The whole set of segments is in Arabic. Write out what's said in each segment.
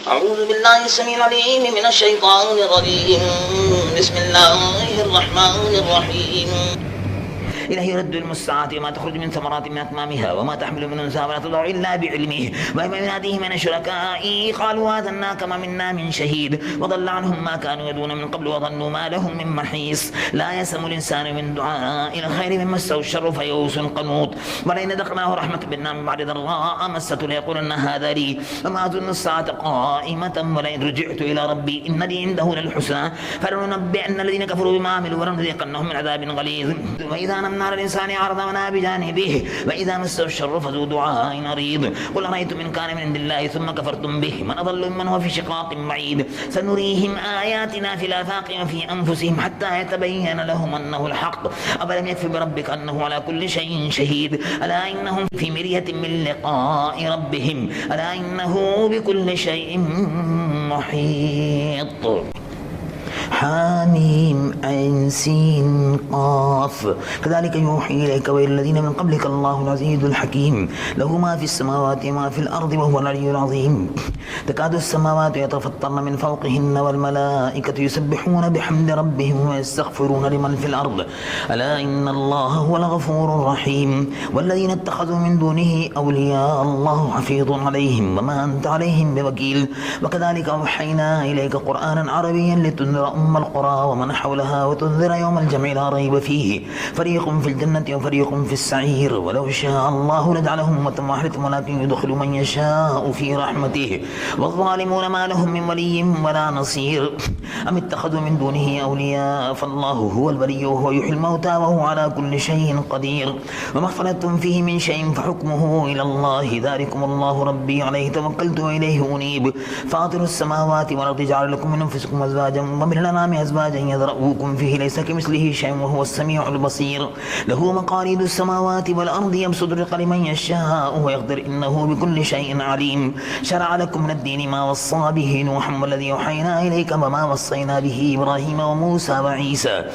أعوذ بالله السميع العليم من الشيطان الرجيم. بسم الله الرحمن الرحيم. إليه يرد المساعات وما تخرج من ثمرات من أكمامها وما تحمل من أنثى ولا تضع إلا بعلمه وما يناديه من شركائه قالوا هذا كما منا من شهيد وضل عنهم ما كانوا يدون من قبل وظنوا ما لهم من محيص لا يسم الإنسان من دعاء الخير من مسه الشر فيئوس قنوط ولئن ذقناه رحمة منا من بعد ضراء مسته ليقولن هذا لي وما أظن الساعة قائمة ولئن رجعت إلى ربي إن لي عنده للحسنى فلننبئن الذين كفروا بما عملوا ولنذيقنهم من عذاب غليظ وإذا نمنا الإنسان عرض منا بجانبه وإذا مسه الشر فذو دعاء عريض قل أرأيتم إن كان من عند الله ثم كفرتم به من أضل ممن هو في شقاق بعيد سنريهم آياتنا في الآفاق وفي أنفسهم حتى يتبين لهم أنه الحق أفلم يكف بربك أنه على كل شيء شهيد ألا إنهم في مرية من لقاء ربهم ألا إنه بكل شيء محيط. حاميم عين سين قاف كذلك يوحي إليك وإلى الذين من قبلك الله العزيز الحكيم له ما في السماوات وما في الأرض وهو العلي العظيم تكاد السماوات يتفطرن من فوقهن والملائكة يسبحون بحمد ربهم ويستغفرون لمن في الأرض ألا إن الله هو الغفور الرحيم والذين اتخذوا من دونه أولياء الله حفيظ عليهم وما أنت عليهم بوكيل وكذلك أوحينا إليك قرآنا عربيا لتنذر أم القرى ومن حولها وتنذر يوم الجمع لا ريب فيه فريق في الجنة وفريق في السعير ولو شاء الله لجعلهم أمة واحدة ولكن يدخل من يشاء في رحمته والظالمون ما لهم من ولي ولا نصير أم اتخذوا من دونه أولياء فالله هو الولي وهو يحيي الموتى وهو على كل شيء قدير وما اختلفتم فيه من شيء فحكمه إلى الله ذلكم الله ربي عليه توكلت وإليه أنيب فاطر السماوات والأرض جعل لكم من أنفسكم أزواجا ومن الأنعام أزواجا يذرؤكم فيه ليس كمثله شيء وهو السميع البصير له مقاليد السماوات والأرض يبسط الرزق لمن يشاء ويقدر إنه بكل شيء عليم شرع لكم من الدين ما وصى به نوحا والذي أوحينا إليك وما وصينا به إبراهيم وموسى وعيسى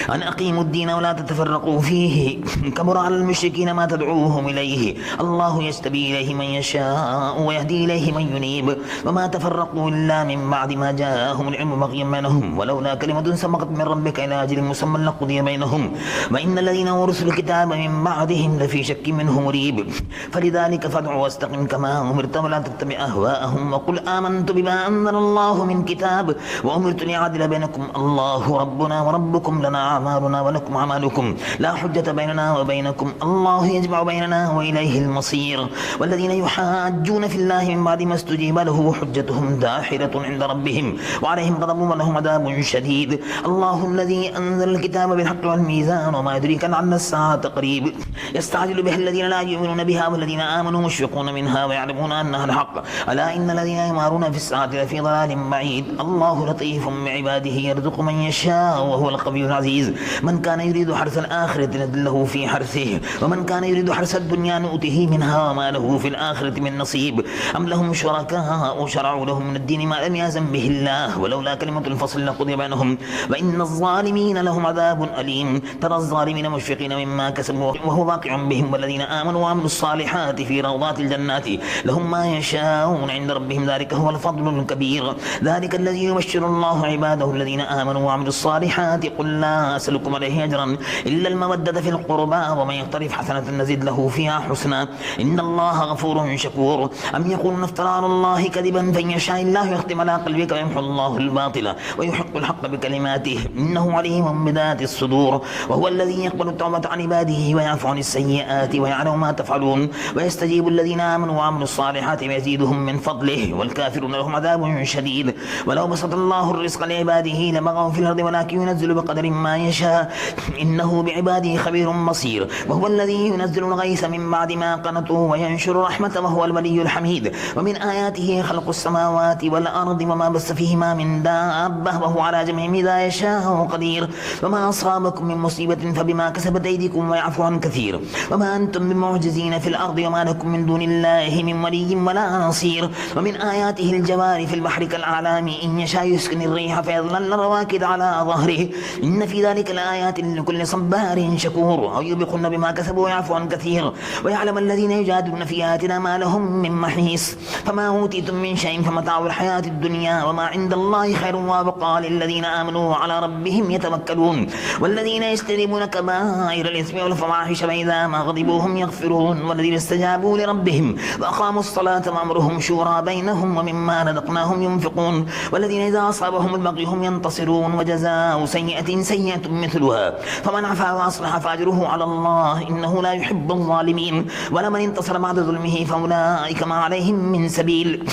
أن أقيموا الدين ولا تتفرقوا فيه كبر على المشركين ما تدعوهم إليه الله يجتبي إليه من يشاء ويهدي إليه من ينيب وما تفرقوا إلا من بعد ما جاءهم العلم بغيا بينهم ولولا كلمة سبقت من ربك إلى أجل مسمى لقضي بينهم وإن الذين ورثوا الكتاب من بعدهم لفي شك منه مريب فلذلك فادع واستقم كما أمرت ولا تتبع أهواءهم وقل آمنت بما أنزل الله من كتاب وأمرت لأعدل بينكم الله ربنا وربكم لنا أعمالنا ولكم أعمالكم لا حجة بيننا وبينكم الله يجمع بيننا وإليه المصير والذين يحاجون في الله من بعد ما استجيب له حجتهم داحرة عند ربهم وعليهم غضب ولهم عذاب شديد الله الذي أنزل الكتاب بالحق والميزان وما يدريك لعل الساعة قريب يستعجل بها الذين لا يؤمنون بها والذين آمنوا مشفقون منها ويعلمون أنها الحق ألا إن الذين يمارون في الساعة لفي ضلال بعيد الله لطيف بعباده يرزق من يشاء وهو القوي العزيز من كان يريد حرث الآخرة نزله في حرثه ومن كان يريد حرث الدنيا نؤته منها وما له في الآخرة من نصيب أم لهم شركاء شرعوا لهم من الدين ما لم يأذن به الله ولولا كلمة الفصل لقضي بينهم وإن الظالمين لهم عذاب أليم ترى الظالمين مشفقين مما كسبوا وهو واقع بهم والذين آمنوا وعملوا الصالحات في روضات الجنات لهم ما يشاءون عند ربهم ذلك هو الفضل الكبير ذلك الذي يبشر الله عباده الذين آمنوا وعملوا الصالحات قل لا أسألكم عليه أجرا إلا المودة في القربى ومن يقترف حسنة نزد له فيها حسنا إن الله غفور شكور أم يقولون افترى على الله كذبا فإن يشاء الله يختم على قلبك ويمحو الله الباطل ويحق الحق بكلماته إنه عليم بذات الصدور وهو الذي يقبل التوبة عن عباده ويعفو عن السيئات ويعلم ما تفعلون ويستجيب الذين آمنوا وعملوا الصالحات ويزيدهم من فضله والكافرون لهم عذاب شديد ولو بسط الله الرزق لعباده لبغوا في الأرض ولكن ينزل بقدر ما يشاء إنه بعباده خبير بصير وهو الذي ينزل الغيث من بعد ما قنطوا وينشر رحمته وهو الولي الحميد ومن آياته خلق السماوات والأرض وما بث فيهما من دابة وهو على جميع إذا يشاء قدير وما أصابكم من مصيبة فبما كسبت أيديكم ويعفو عن كثير وما أنتم بمعجزين في الأرض وما لكم من دون الله من ولي ولا نصير ومن آياته الجوار في البحر كالأعلام إن يشاء يسكن الريح فيظلل رواكد على ظهره إن في في ذلك لآيات لكل صبار شكور أو يوبقن بما كسبوا ويعفو عن كثير ويعلم الذين يجادلون في آياتنا ما لهم من محيص فما أوتيتم من شيء فمتاع الحياة الدنيا وما عند الله خير وأبقى للذين آمنوا على ربهم يتوكلون والذين يجتنبون كبائر الإثم والفواحش فإذا ما غضبوا هم يغفرون والذين استجابوا لربهم وأقاموا الصلاة وأمرهم شورى بينهم ومما رزقناهم ينفقون والذين إذا أصابهم البغي هم ينتصرون وجزاء سيئة سيئة مثلها فمن عفا وأصلح فأجره على الله إنه لا يحب الظالمين ولمن انتصر بعد ظلمه فأولئك ما عليهم من سبيل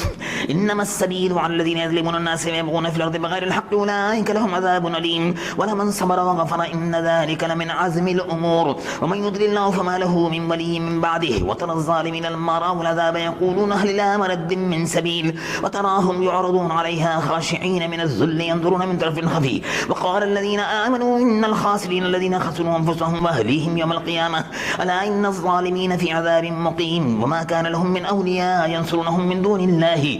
إنما السبيل على الذين يظلمون الناس ويبغون في الأرض بغير الحق أولئك لهم عذاب أليم ولمن صبر وغفر إن ذلك لمن عزم الأمور ومن يضلل الله فما له من ولي من بعده وترى الظالمين لما رأوا العذاب يقولون هل إلى مرد من سبيل وتراهم يعرضون عليها خاشعين من الذل ينظرون من طرف خفي وقال الذين آمنوا إن الخاسرين الذين خسروا أنفسهم وأهليهم يوم القيامة ألا إن الظالمين في عذاب مقيم وما كان لهم من أولياء ينصرونهم من دون الله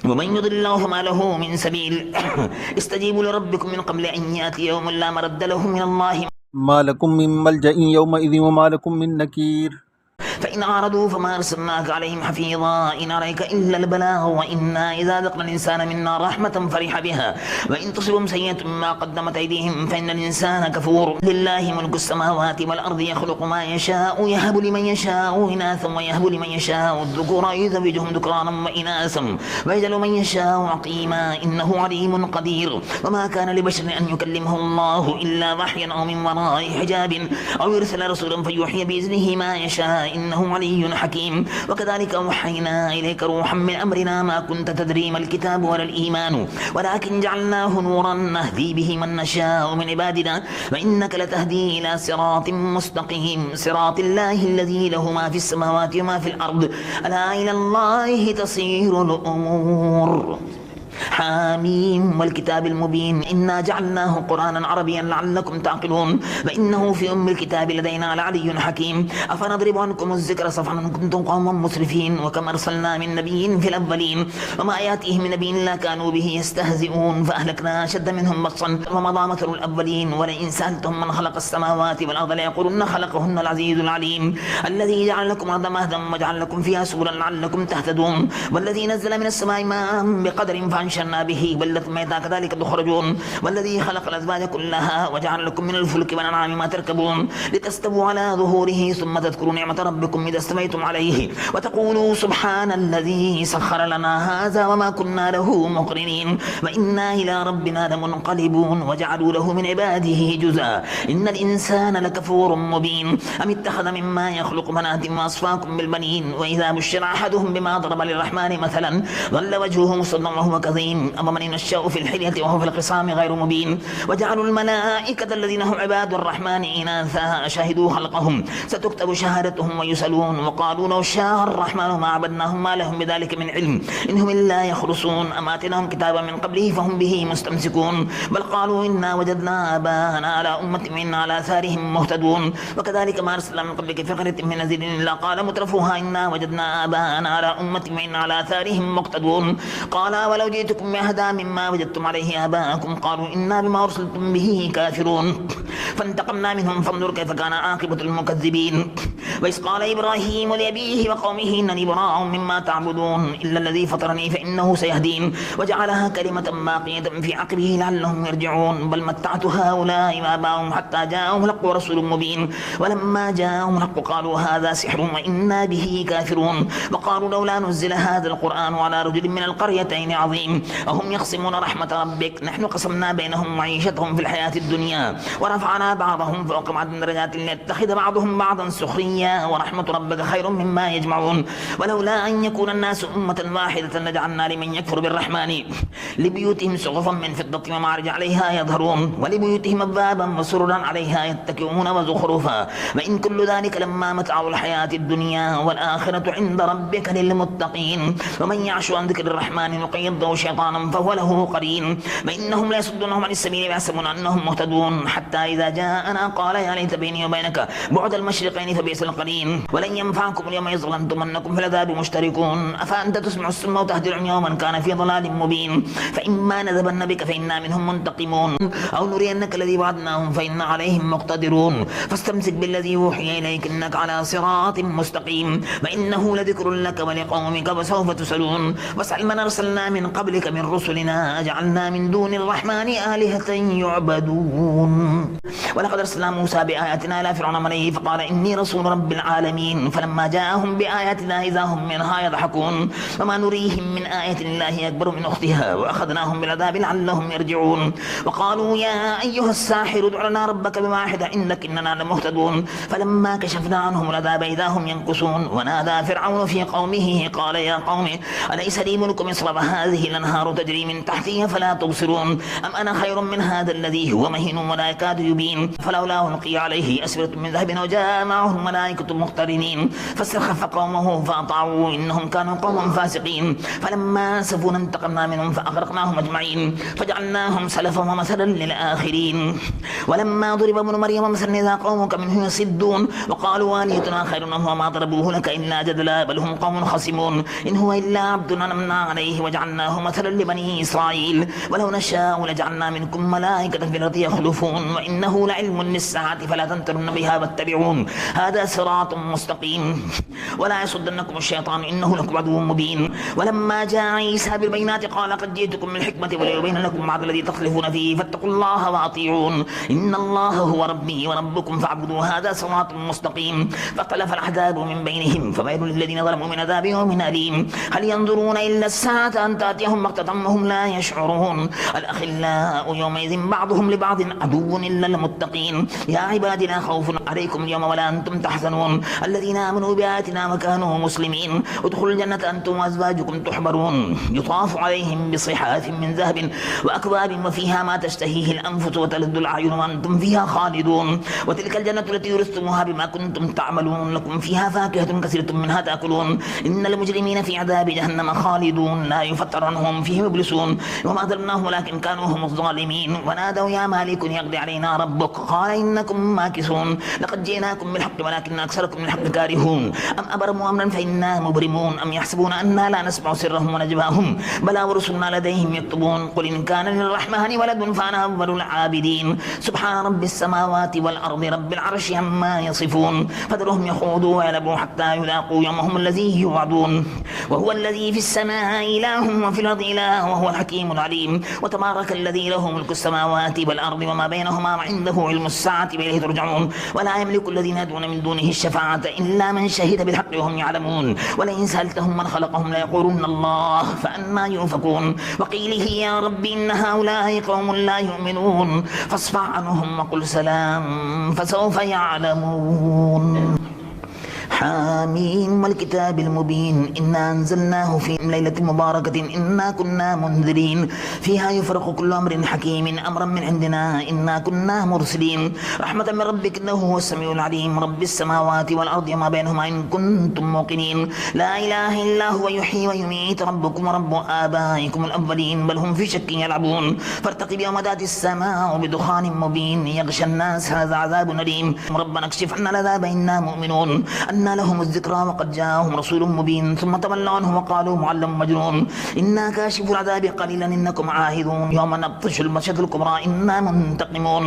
ومن يضل الله فما له من سبيل استجيبوا لربكم من قبل أن يأتي يوم لا مرد له من الله ما لكم من ملجأ يومئذ وما لكم من نكير فإن أعرضوا فما أرسلناك عليهم حفيظا إن عليك إلا البلاغ وإنا إذا ذقنا الإنسان منا رحمة فرح بها وإن تصبهم سيئة ما قدمت أيديهم فإن الإنسان كفور لله ملك السماوات والأرض يخلق ما يشاء يهب لمن يشاء إناثا ويهب لمن يشاء الذكور يزوجهم ذكرانا وإناثا ويجعل من يشاء عقيما إنه عليم قدير وما كان لبشر أن يكلمه الله إلا وحيا أو من وراء حجاب أو يرسل رسولا فيوحي بإذنه ما يشاء إنه علي حكيم وكذلك أوحينا إليك روحا من أمرنا ما كنت تدري ما الكتاب ولا الإيمان ولكن جعلناه نورا نهدي به من نشاء من عبادنا وإنك لتهدي إلى صراط مستقيم صراط الله الذي له ما في السماوات وما في الأرض ألا إلى الله تصير الأمور حاميم والكتاب المبين إنا جعلناه قرآنا عربيا لعلكم تعقلون وإنه في أم الكتاب لدينا لعلي حكيم أفنضرب عنكم الذكر صفحا إن كنتم قوما مسرفين وكم أرسلنا من نبي في الأولين وما يأتيهم من نبي إلا كانوا به يستهزئون فأهلكنا أشد منهم بطشا ومضى مثل الأولين ولئن سألتهم من خلق السماوات والأرض ليقولن خلقهن العزيز العليم الذي جعل لكم الأرض مهدا وجعل لكم فيها سبلا لعلكم تهتدون والذي نزل من السماء ماء بقدر فأنشرنا به بلدة ميتا كذلك تخرجون والذي خلق الأزواج كلها وجعل لكم من الفلك والأنعام ما تركبون لتستووا على ظهوره ثم تذكروا نعمة ربكم إذا استويتم عليه وتقولوا سبحان الذي سخر لنا هذا وما كنا له مقرنين وإنا إلى ربنا لمنقلبون وجعلوا له من عباده جزءا إن الإنسان لكفور مبين أم اتخذ مما يخلق بنات وأصفاكم بالبنين وإذا بشر أحدهم بما ضرب للرحمن مثلا ظل وجهه مسودا وهو كظيم أما من ينشأ في الحلية وهو في الخصام غير مبين وجعلوا الملائكة الذين هم عباد الرحمن إناثا شهدوا خلقهم ستكتب شهادتهم ويسألون وقالوا لو شاء الرحمن ما عبدناهم ما لهم بذلك من علم إنهم إلا يخرصون أما آتيناهم كتابا من قبله فهم به مستمسكون بل قالوا إنا وجدنا آباءنا على أمة وإنا على آثارهم مهتدون وكذلك ما أرسلنا من قبلك في قرية من نذير إلا قال مترفوها إنا وجدنا آباءنا على أمة وإنا على آثارهم مقتدون قال ولو جئتكم بأهدى مما وجدتم عليه آباءكم قالوا إنا بما أرسلتم به كافرون فانتقمنا منهم فانظر كيف كان عاقبة المكذبين وإذ قال إبراهيم لأبيه وقومه إنني براء مما تعبدون إلا الذي فطرني فإنه سيهدين وجعلها كلمة باقية في عقبه لعلهم يرجعون بل متعت هؤلاء وآباءهم حتى جاءهم الحق ورسول مبين ولما جاءهم الحق قالوا هذا سحر وإنا به كافرون وقالوا لولا نزل هذا القرآن على رجل من القريتين عظيم أهم يقسمون رحمة ربك نحن قسمنا بينهم معيشتهم في الحياة الدنيا ورفعنا بعضهم فوق بعض درجات ليتخذ بعضهم بعضا سخريا ورحمة ربك خير مما يجمعون ولولا أن يكون الناس أمة واحدة لجعلنا لمن يكفر بالرحمن لبيوتهم سقفا من فضة ومعارج عليها يظهرون ولبيوتهم أبوابا وسررا عليها يتكئون وزخرفا وإن كل ذلك لما متاع الحياة الدنيا والآخرة عند ربك للمتقين ومن يعش عن ذكر الرحمن نقيض له شيطانا شيطانا فهو له قرين فإنهم لا يصدونهم عن السبيل ويحسبون أنهم مهتدون حتى إذا جاءنا قال يا ليت بيني وبينك بعد المشرقين فبئس القرين ولن ينفعكم اليوم إذ ظلمتم أنكم في العذاب مشتركون أفأنت تسمع الصم وتهدي العمي ومن كان في ضلال مبين فإما نذهبن بك فإنا منهم منتقمون أو نرينك الذي وعدناهم فإنا عليهم مقتدرون فاستمسك بالذي يوحي إليك إنك على صراط مستقيم وإنه لذكر لك ولقومك وسوف تسألون واسأل من أرسلنا من قبلك من رسلنا أجعلنا من دون الرحمن آلهة يعبدون ولقد أرسلنا موسى بآياتنا إلى فرعون ملئه فقال إني رسول رب العالمين فلما جاءهم بآياتنا إذا هم منها يضحكون وما نريهم من آية الله أكبر من أختها وأخذناهم بالعذاب لعلهم يرجعون وقالوا يا أيها الساحر ادع لنا ربك بواحدة إنك إننا لمهتدون فلما كشفنا عنهم العذاب إذا هم ينكثون ونادى فرعون في قومه قال يا قوم أليس لي ملك مصر وهذه الأنهار تجري من تحتي فلا تبصرون أم أنا خير من هذا الذي هو مهين ولا يكاد يبين فلولا ألقي عليه أسورة من ذهب وجاء معه الملائكة مقترنين فاستخف قومه فأطاعوه إنهم كانوا قوما فاسقين فلما آسفونا انتقمنا منهم فأغرقناهم أجمعين فجعلناهم سلفا ومثلا للآخرين ولما ضرب ابن مريم مثلا إذا قومك منه يصدون وقالوا آلهتنا خير منه وما ضربوه لك إلا جدلا بل هم قوم خصمون إن هو إلا عبد أنعمنا عليه وجعلناه مثلا لبني إسرائيل ولو نشاء لجعلنا منكم ملائكة في الأرض يخلفون وإنه لعلم للساعة فلا تمترن بها واتبعون هذا صراط مستقيم ولا يصدنكم الشيطان إنه لكم عدو مبين ولما جاء عيسى بالبينات قال قد جئتكم بالحكمة وليبين لكم بعض الذي تختلفون فيه فاتقوا الله وأطيعون إن الله هو ربي وربكم فاعبدوا هذا صراط مستقيم فاختلف الأحزاب من بينهم فويل للذين ظلموا من عذاب يوم أليم هل ينظرون إلا الساعة أن تأتيهم بغتة وهم لا يشعرون الأخلاء يومئذ بعضهم لبعض عدو إلا المتقين يا عبادي لا خوف عليكم اليوم ولا أنتم تحزنون الذين آمنوا بآياتنا وكانوا مسلمين ادخلوا الجنة أنتم وأزواجكم تحبرون يطاف عليهم بصحاف من ذهب وأكواب وفيها ما تشتهيه الأنفس وتلذ الأعين وأنتم فيها خالدون وتلك الجنة التي ورثتموها بما كنتم تعملون لكم فيها فاكهة كثيرة منها تأكلون إن المجرمين في عذاب جهنم خالدون لا يفتر عنهم فيه مبلسون وما ظلمناهم ولكن كانوا هم الظالمين ونادوا يا مالك يقضي علينا ربك قال إنكم ماكثون لقد جئناكم بالحق ولكن أكثركم للحق كارهون أم أبرموا أمرا فإنا مبرمون أم يحسبون أنا لا نسمع سرهم ونجواهم بلى ورسلنا لديهم يكتبون قل إن كان للرحمن ولد فأنا أول العابدين سبحان رب السماوات والأرض رب العرش عما يصفون فذرهم يخوضوا ويلعبوا حتى يلاقوا يومهم الذي يوعدون وهو الذي في السماء إله وفي الأرض إله وهو الحكيم العليم وتبارك الذي له ملك السماوات والأرض وما بينهما وعنده علم الساعة وإليه ترجعون ولا يملك الذين يدعون من دونه الشفاعة إلا من شهد بالحق وهم يعلمون ولئن سألتهم من خلقهم ليقولون الله فأنى يؤفكون وقيله يا رب إن هؤلاء قوم لا يؤمنون فاصفح عنهم وقل سلام فسوف يعلمون حاميم والكتاب المبين إنا أنزلناه في ليلة مباركة إنا كنا منذرين فيها يفرق كل أمر حكيم أمرا من عندنا إنا كنا مرسلين رحمة من ربك إنه هو السميع العليم رب السماوات والأرض وما بينهما إن كنتم موقنين لا إله إلا هو يحيي ويميت ربكم ورب آبائكم الأولين بل هم في شك يلعبون فارتقب يوم تأتي السماء بدخان مبين يغشى الناس هذا عذاب أليم ربنا اكشف عنا العذاب إنا مؤمنون أن لهم الذكرى وقد جاءهم رسول مبين ثم تولوا عنه وقالوا معلم مجنون إنا كاشف العذاب قليلا إنكم عاهدون يوم نبطش المشهد الكبرى إنا منتقمون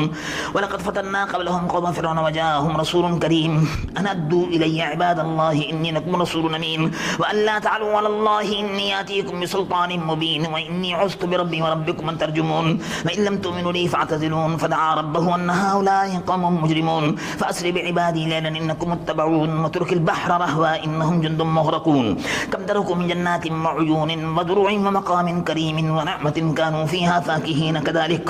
ولقد فتنا قبلهم قوم فرعون وجاءهم رسول كريم أن أدوا إلي عباد الله إني لكم رسول أمين وأن لا تعلوا على الله إني آتيكم بسلطان مبين وإني عذت بربي وربكم أن ترجمون وإن لم تؤمنوا لي فاعتزلون فدعا ربه أن هؤلاء قوم مجرمون فأسر بعبادي ليلا إنكم متبعون وترك البحر رهوا إنهم جند مغرقون كم تركوا من جنات وعيون وزروع ومقام كريم ونعمة كانوا فيها فاكهين كذلك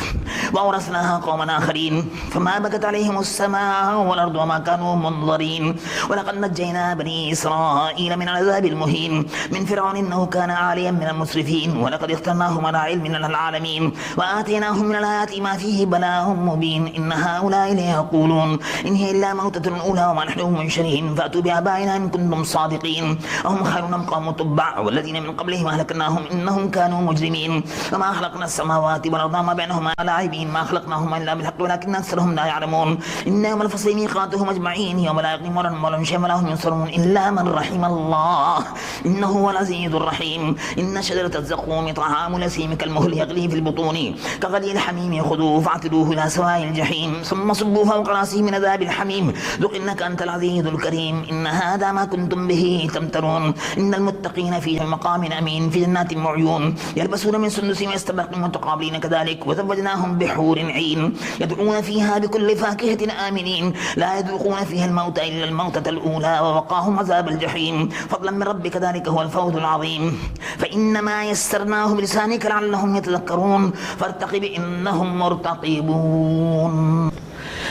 وأورثناها قوما آخرين فما بكت عليهم السماء والأرض وما كانوا منظرين ولقد نجينا بني إسرائيل من العذاب المهين من فرعون إنه كان عاليا من المسرفين ولقد اخترناهم على علم من العالمين وآتيناهم من الآيات ما فيه بلاء مبين إن هؤلاء ليقولون إن هي إلا موتة الأولى وما نحن منشرين فأتوا بآبائنا إن كنتم صادقين أهم خير أم قوم تبع والذين من قبلهم أهلكناهم إنهم كانوا مجرمين وما خلقنا السماوات والأرض وما بينهما لاعبين ما خلقناهما إلا بالحق ولكن أكثرهم لا يعلمون إن يوم الفصل ميقاتهم أجمعين يوم لا يغني مولا شيئا ولا هم ينصرون إلا من رحم الله إنه هو العزيز الرحيم إن شجرة الزقوم طعام الأثيم كالمهل يغلي في البطون كغلي الحميم خذوه فاعتلوه إلى سواء الجحيم ثم صبوا فوق رأسه من عذاب الحميم ذق إنك أنت العزيز الكريم إن هذا ما كنتم به تمترون إن المتقين في مقام أمين في جنات وعيون يلبسون من سندس واستبرق متقابلين كذلك وزوجناهم بحور عين يدعون فيها بكل فاكهة آمنين لا يذوقون فيها الموت إلا الموتة الأولى ووقاهم عذاب الجحيم فضلا من ربك ذلك هو الفوز العظيم فإنما يسرناه بلسانك لعلهم يتذكرون فارتقب إنهم مرتقبون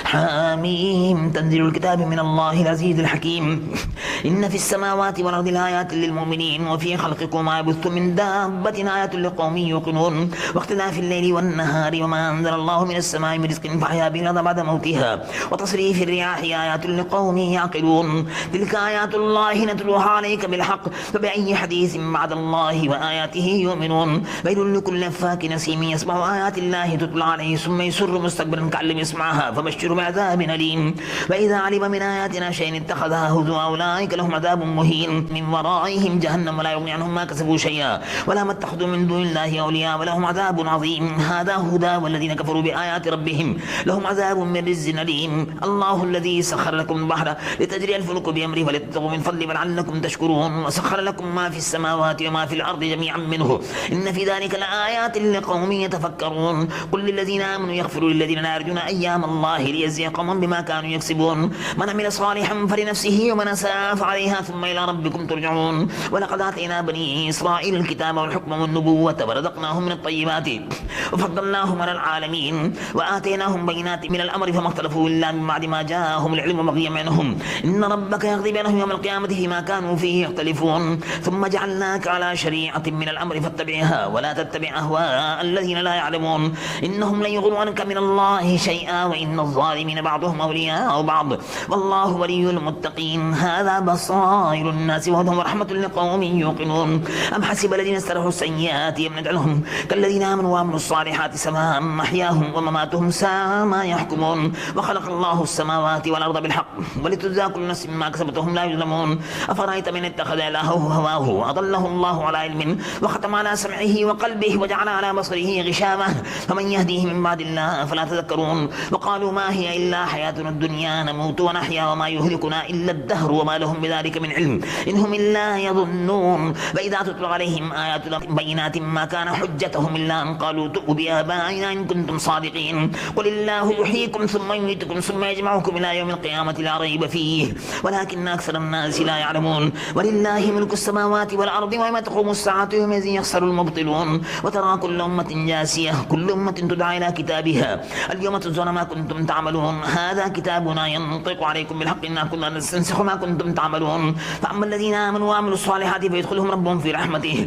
حاميم تنزيل الكتاب من الله العزيز الحكيم إن في السماوات والأرض لآيات للمؤمنين وفي خلقكم ما يبث من دابة آيات لقوم يوقنون واختلاف الليل والنهار وما أنزل الله من السماء من رزق فأحيا به الأرض بعد موتها وتصريف الرياح آيات لقوم يعقلون تلك آيات الله نتلوها عليك بالحق فبأي حديث بعد الله وآياته يؤمنون ويل لكل أفاك نسيم يسمع آيات الله تتلى عليه ثم يسر مستكبرا كأن لم يسمعها فبشر بعذاب أليم وإذا علم من آياتنا شيئا اتخذها هزوا أولئك لهم عذاب مهين من ورائهم جهنم ولا يغني عنهم ما كسبوا شيئا ولا ما اتخذوا من دون الله أولياء ولهم عذاب عظيم هذا هدى والذين كفروا بآيات ربهم لهم عذاب من رجز أليم الله الذي سخر لكم البحر لتجري الفلك بأمره ولتبتغوا من فضله ولعلكم تشكرون وسخر لكم ما في السماوات وما في الأرض جميعا منه إن في ذلك لآيات لقوم يتفكرون قل للذين آمنوا يغفروا للذين لا يرجون أيام الله ليجزي قوما بما كانوا يكسبون من عمل صالحا فلنفسه ومن أساء فعليها ثم إلى ربكم ترجعون ولقد آتينا بني إسرائيل الكتاب والحكم والنبوة ورزقناهم من الطيبات وفضلناهم على العالمين وآتيناهم بينات من الأمر فما اختلفوا إلا من بعد ما جاءهم العلم بغيا بينهم إن ربك يقضي بينهم يوم القيامة فيما كانوا فيه يختلفون ثم جعلناك على شريعة من الأمر فاتبعها ولا تتبع أهواء الذين لا يعلمون إنهم لن يغنوا عنك من الله شيئا وإن الظالمين بعضهم أولياء بعض والله ولي المتقين هذا بصائر الناس وهدى ورحمة لقوم يوقنون أم حسب الذين استرحوا السيئات أن نجعلهم كالذين آمنوا وعملوا الصالحات سواء محياهم ومماتهم ساء ما يحكمون وخلق الله السماوات والأرض بالحق ولتجزى كل نفس ما كسبت وهم لا يظلمون أفرأيت من اتخذ إلهه هواه أضله الله على علم وختم على سمعه وقلبه وجعل على بصره غشاوة فمن يهديه من بعد الله فلا تذكرون وقالوا ما هي إلا حياتنا الدنيا نموت ونحيا وما يهلكنا إلا الدهر وما لهم بذلك من علم إن هم إلا يظنون وإذا تتلى عليهم آياتنا بينات ما كان حجتهم إلا أن قالوا ائتوا بآبائنا إن كنتم صادقين قل الله يحييكم ثم يميتكم ثم يجمعكم إلى يوم القيامة لا ريب فيه ولكن أكثر الناس لا يعلمون ولله ملك السماوات والأرض ويوم تقوم الساعة يوم يخسر المبطلون وترى كل أمة جاسية كل أمة تدعى إلى كتابها اليوم تجزون ما كنتم تعملون هذا كتابنا ينطق عليكم بالحق إنا كنا نستنسخ ما كنتم تعملون فأما الذين آمنوا وعملوا الصالحات فيدخلهم ربهم في رحمته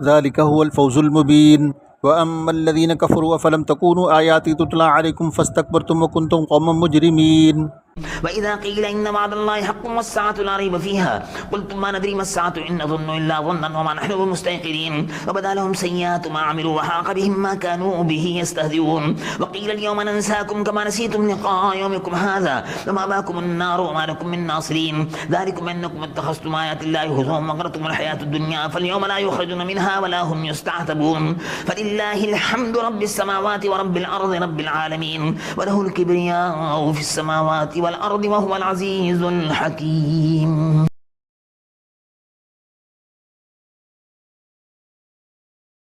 ذلك هو الفوز المبين وأما الذين كفروا أفلم تكونوا آياتي تتلى عليكم فاستكبرتم وكنتم قوما مجرمين وإذا قيل إن وعد الله حق والساعة لا ريب فيها قلتم ما ندري ما الساعة إن نظن إلا ظنا وما نحن بمستيقنين وبدا لهم سيئات ما عملوا وحاق بهم ما كانوا به يستهزئون وقيل اليوم ننساكم كما نسيتم لقاء يومكم هذا ومأواكم النار وما لكم من ناصرين ذلكم أنكم اتخذتم آيات الله هزوا وغرتكم الحياة الدنيا فاليوم لا يخرجون منها ولا هم يستعتبون فلله الحمد رب السماوات ورب الأرض رب العالمين وله الكبرياء في السماوات والأرض وهو العزيز الحكيم